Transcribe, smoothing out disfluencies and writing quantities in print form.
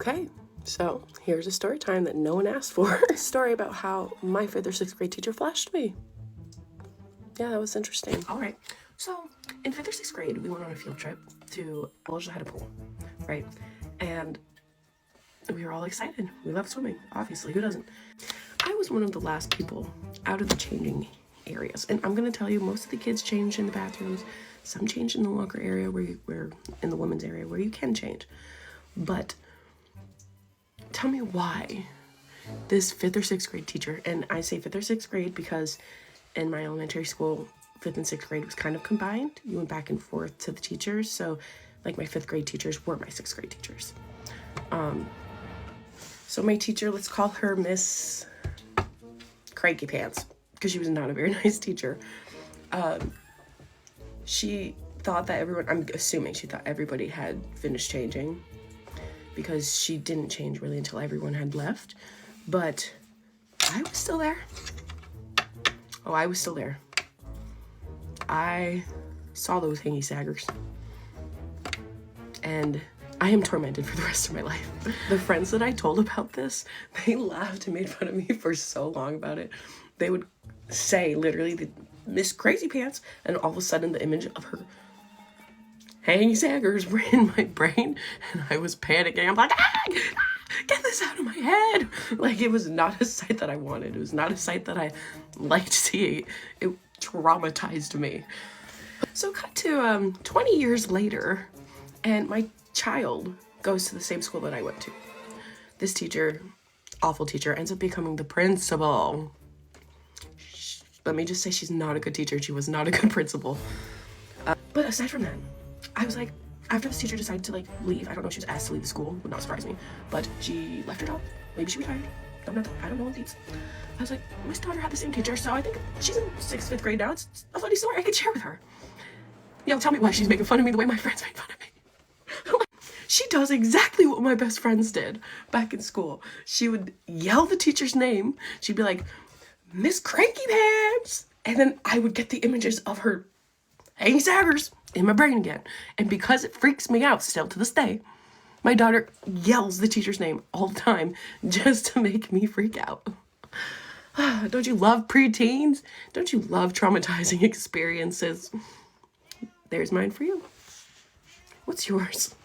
Okay, so here's a story time that no one asked for. A story about how my 5th or 6th grade teacher flashed me. Yeah, that was interesting. All right, so in 5th or 6th grade, we went on a field trip to Elijah had a pool, right? And we were all excited. We love swimming, obviously. Who doesn't? I was one of the last people out of the changing areas. And I'm gonna tell you, most of the kids changed in the bathrooms. Some changed in the locker area where in the women's area where you can change. But tell me why this 5th or 6th grade teacher, and I say 5th or 6th grade because in my elementary school, 5th and 6th grade was kind of combined. You went back and forth to the teachers. So like my 5th grade teachers were my 6th grade teachers. So my teacher, let's call her Miss Cranky Pants, because she was not a very nice teacher. She thought that everyone, I'm assuming she thought everybody had finished changing, because she didn't change really until everyone had left. But I was still there. Oh, I was still there. I saw those hangy saggers. And I am tormented for the rest of my life. The friends that I told about this, they laughed and made fun of me for so long about it. They would say literally the Miss Crazy Pants, and all of a sudden the image of her hanging saggers were in my brain, and I was panicking. I'm like, get this out of my head. Like, it was not a sight that I wanted. It was not a sight that I liked seeing. It traumatized me. So cut to 20 years later, and my child goes to the same school that I went to. This teacher, awful teacher, ends up becoming the principal. Let me just say, she's not a good teacher. She was not a good principal. But aside from that, I was like, after this teacher decided to leave, I don't know if she was asked to leave the school, would not surprise me, but she left her job. Maybe she retired. I don't know what these. I was like, my daughter had the same teacher, so I think she's in 6th, 5th grade now. It's a funny story I could share with her. Tell me why she's making fun of me the way my friends made fun of me. She does exactly what my best friends did back in school. She would yell the teacher's name. She'd be like, Miss Cranky Pants. And then I would get the images of her hanging saggers in my brain again. And because it freaks me out still to this day, my daughter yells the teacher's name all the time just to make me freak out. Don't you love preteens? Don't you love traumatizing experiences? There's mine for you. What's yours?